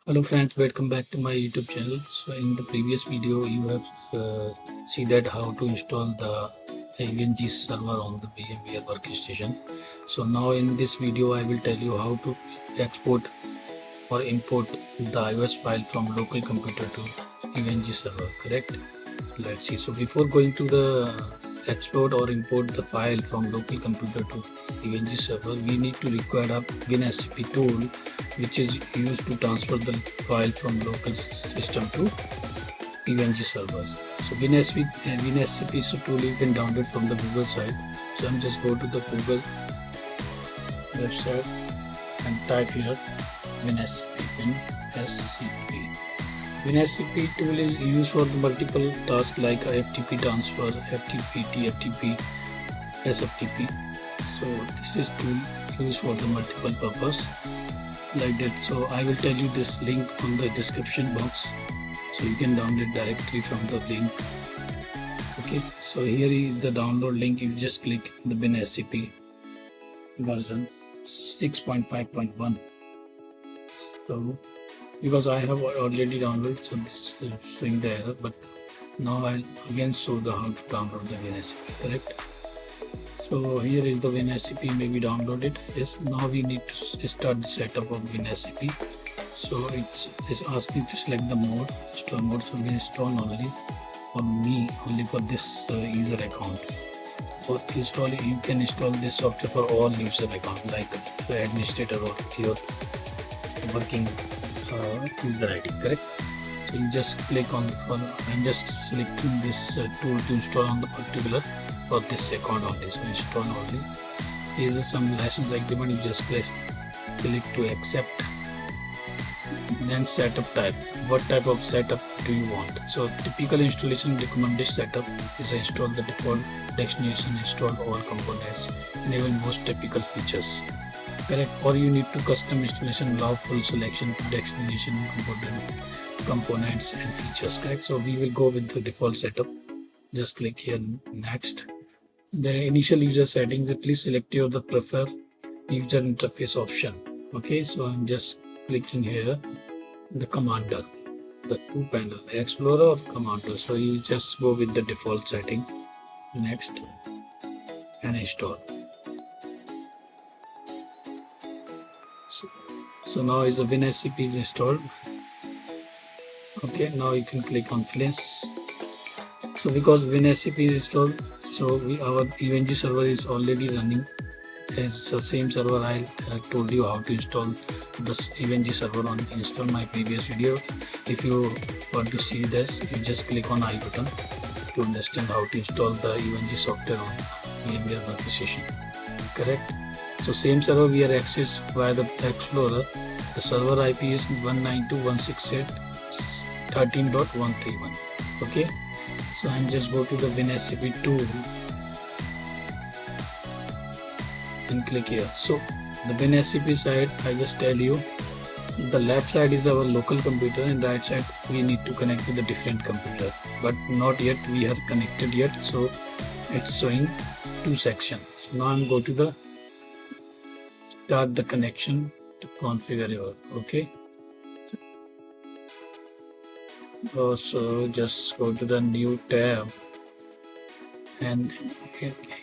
Hello friends, welcome back to my YouTube channel. So in the previous video you have see that how to install the AVNG server on the VMware workstation. So now in this video I will tell you how to export or import the iOS file from local computer to AVNG server, correct? Let's see. So before going to the export or import the file from local computer to AVNG server, we need to require a WinSCP tool which is used to transfer the file from local system to AVNG servers. So WinSCP is a tool you can download from the Google site. So I'm just go to the Google website and type here WinSCP. WinSCP tool is used for the multiple tasks like FTP transfer, FTP, TFTP, SFTP. So this is tool used for the multiple purpose like that. So I will tell you this link on the description box, so you can download directly from the link. Okay, so here is the download link. You just click the WinSCP version 6.5.1. So because I have already downloaded, so this is showing the error, but now I'll again show the how to download the WinSCP, correct? So here is the WinSCP, maybe downloaded. Yes, now we need to start the setup of WinSCP. So it's asking to select the mode, install mode. So we install only for me, only for this user account. For install, you can install this software for all user account, like the administrator or your working user ID, correct? So you just click on I'm just selecting this tool to install on the particular for this account only. So install only. Here is some license agreement. You just click to accept. Then setup type. What type of setup do you want? So typical installation recommended setup is install the default destination, install all components, enable most typical features. Correct. Or you need to custom installation, allow full selection, destination, components and features. Correct. So we will go with the default setup. Just click here next. The initial user settings, please select your the prefer user interface option. Okay, so I'm just clicking here the commander, the two panel, explorer or commander. So you just go with the default setting. Next and install. So now is the WinSCP is installed. Okay, now you can click on finish. So because WinSCP is installed, so our AVNG server is already running. It's the same server I told you how to install this AVNG server on install my previous video. If you want to see this, you just click on I button to understand how to install the AVNG software on VMware workstation. Correct? So same server we are accessed via the Explorer. The server IP is 192.168.13.131. Okay. So I'm just go to the WinSCP tool and click here. So the WinSCP side, I just tell you, the left side is our local computer and right side we need to connect to the different computer, but not yet we are connected yet. So it's showing two sections. So now I'm go to the start the connection to configure your okay. So just go to the new tab and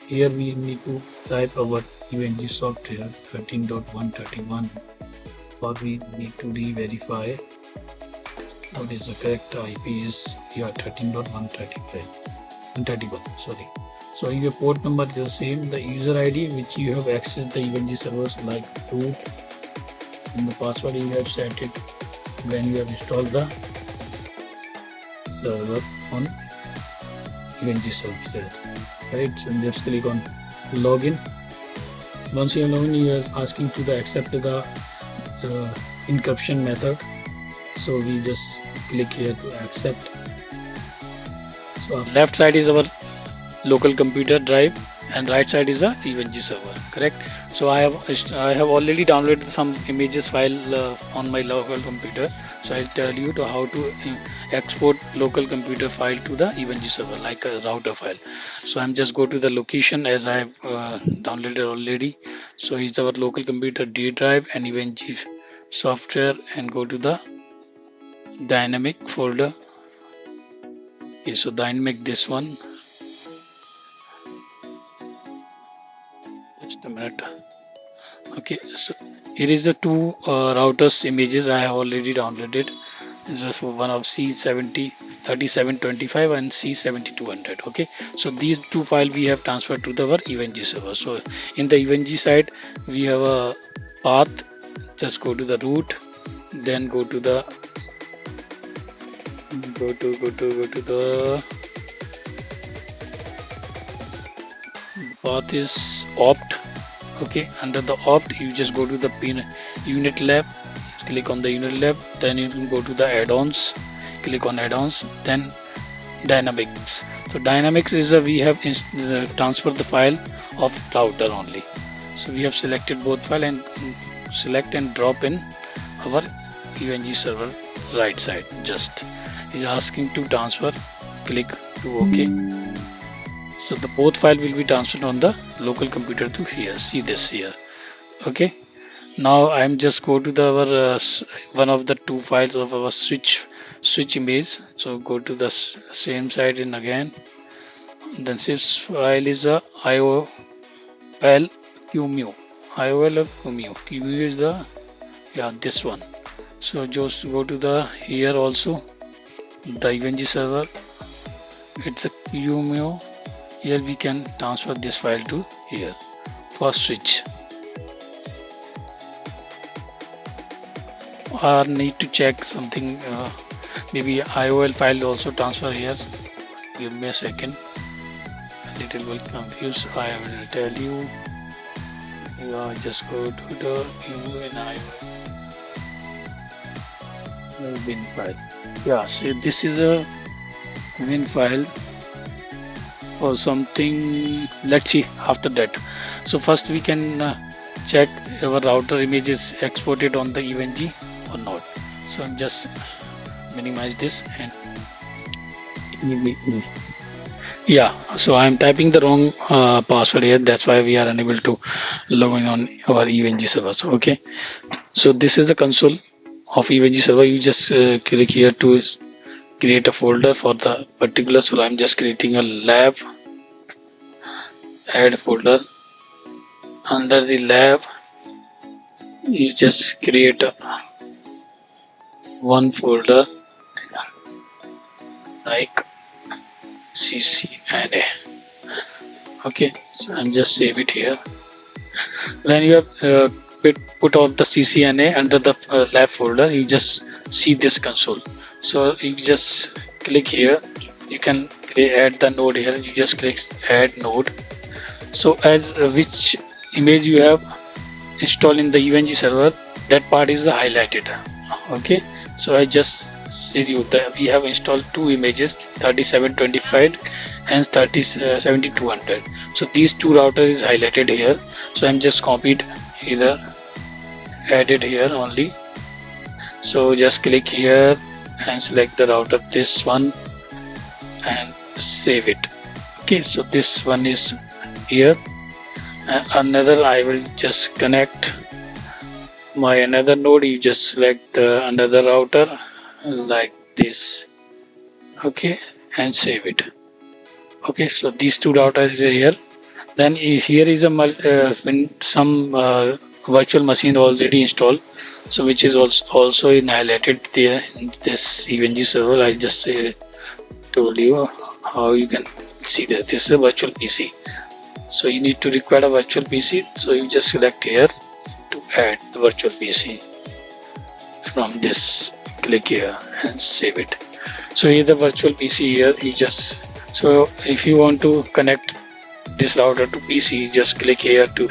here we need to type our AVNG software 13.131, or we need to re-verify what is the correct IP is 13.131. Sorry. So your port number is the same, the user ID which you have accessed the AVNG servers like root, and the password you have set it when you have installed the server on AVNG software. Right, so just click on login. Once you are logged in, you are asking to the accept the encryption method. So we just click here to accept. So left side is our local computer drive and right side is a AVNG server, correct? So I have already downloaded some images file on my local computer. So I'll tell you to how to export local computer file to the AVNG server like a router file. So I'm just go to the location as I have downloaded already. So it's our local computer D drive and AVNG software, and go to the dynamic folder. Okay, so dynamic, this one, just a minute. Okay, so here is the two routers images I have already downloaded. This is for one of C70 3725 and C7200. Okay, so these two files we have transferred to our EVNG server. So in the EVNG side we have a path. Just go to the root, then go to the the path is opt. Okay, under the opt you just go to the pin unit lab, click on the unit lab, then you can go to the add-ons, click on add-ons, then dynamics. So dynamics is a, we have transferred the file of router only. So we have selected both file and select and drop in our EVNG server right side. Just is asking to transfer, click to OK. So the both file will be transferred on the local computer to here. See this here. Okay. Now I'm just go to the our one of the two files of our switch image. So go to the same side and again. Then this file is a IOL QMU. IOL QMU. QMU is the this one. So just go to the here also the EVNG server. It's a QMU. Here we can transfer this file to here for switch. Or need to check something, maybe IOL file also transfer here. Give me a second, a little bit confused. I will tell you. Just go to the UNI win file. Yeah, so this is a win file or something. Let's see after that. So first we can check our router image is exported on the EVNG or not. So just minimize this and yeah, so I'm typing the wrong password here, that's why we are unable to log in on our EVNG server. So okay, so this is the console of EVNG server. You just click here to create a folder for the particular. So I'm just creating a lab, add folder. Under the lab you just create one folder like CCNA. Okay, so I'm just save it here. When you have put out the CCNA under the lab folder, you just see this console. So you just click here, you can add the node here. You just click add node. So as which image you have installed in the EVNG server, that part is highlighted. Okay, so I just see you that we have installed two images, 3725 and 7200. So these two routers is highlighted here. So I'm just copied either added here only. So just click here and select the router, this one, and save it. Okay, so this one is here. Another I will just connect my another node. You just select another router like this. Okay, and save it. Okay, so these two routers are here. Then here is a some virtual machine already installed, so which is also in highlighted there in this EVNG server. I just told you how you can see this. This is a virtual PC. So you need to require a virtual PC. So you just select here to add the virtual PC. From this, click here and save it. So here the virtual PC here. You just, so if you want to connect this router to PC, just click here to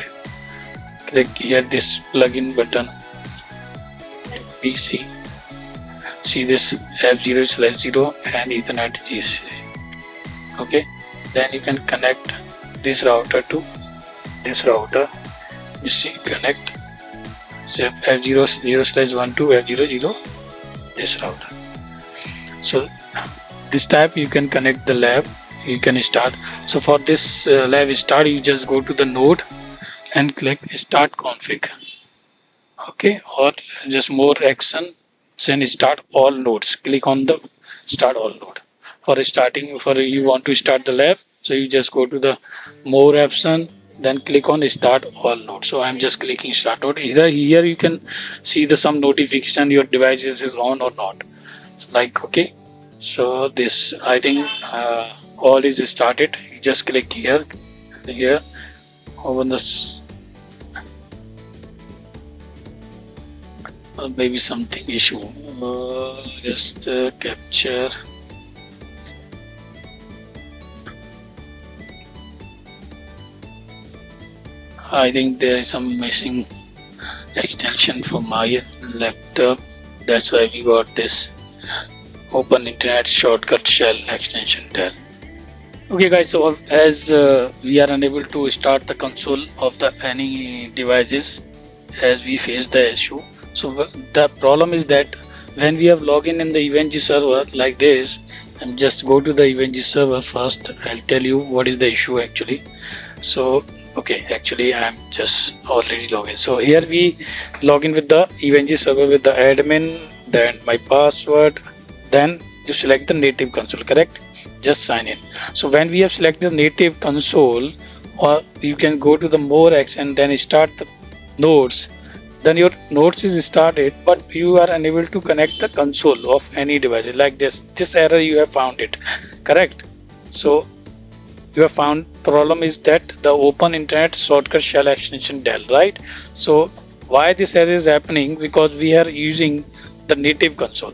click here this plugin button PC. See this F0/0 and Ethernet is okay. Then you can connect this router to this router. You see, connect F0/0/1 to F00 this router. So this type you can connect the lab, you can start. So for this lab start, you just go to the node and click start config. Okay, or just more action option start all nodes. Click on the start all node. For you want to start the lab, so you just go to the more option, then click on start all node. So I'm just clicking start node. Either here you can see the some notification your devices is on or not. Like okay, so this I think all is started. You just click here, open this. Maybe something issue. Just capture. I think there is some missing extension for my laptop. That's why we got this Open Internet Shortcut Shell extension tel. Okay guys, so as we are unable to start the console of the any devices as we face the issue. So the problem is that when we have login in the EVNG server like this, and just go to the EVNG server first, I'll tell you what is the issue actually. So okay, actually I'm just already logged. So here we log in with the EVNG server with the admin, then my password, then you select the native console, correct? Just sign in. So when we have selected the native console, or you can go to the more X and then start the nodes. Then your nodes is started, but you are unable to connect the console of any device like this error you have found it, correct? So you have found problem is that the Open Internet Shortcut Shell extension del, right? So why this error is happening? Because we are using the native console.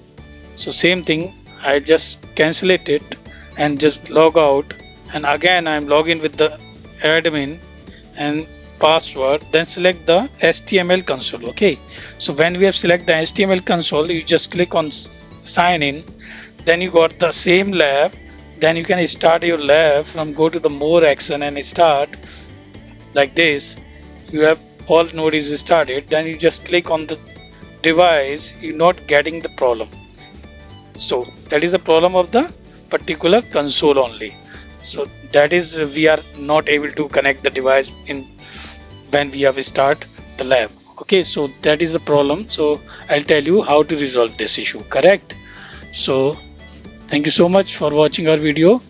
So same thing, I just cancel it and just log out, and again I'm logging with the admin and password, then select the HTML console. Okay, so when we have select the HTML console, you just click on sign in, then you got the same lab, then you can start your lab from go to the more action and start like this. You have all node is started, then you just click on the device, you're not getting the problem. So that is the problem of the particular console only. So that is we are not able to connect the device in when we have start the lab. Okay, so that is the problem. So I'll tell you how to resolve this issue, correct? So thank you so much for watching our video.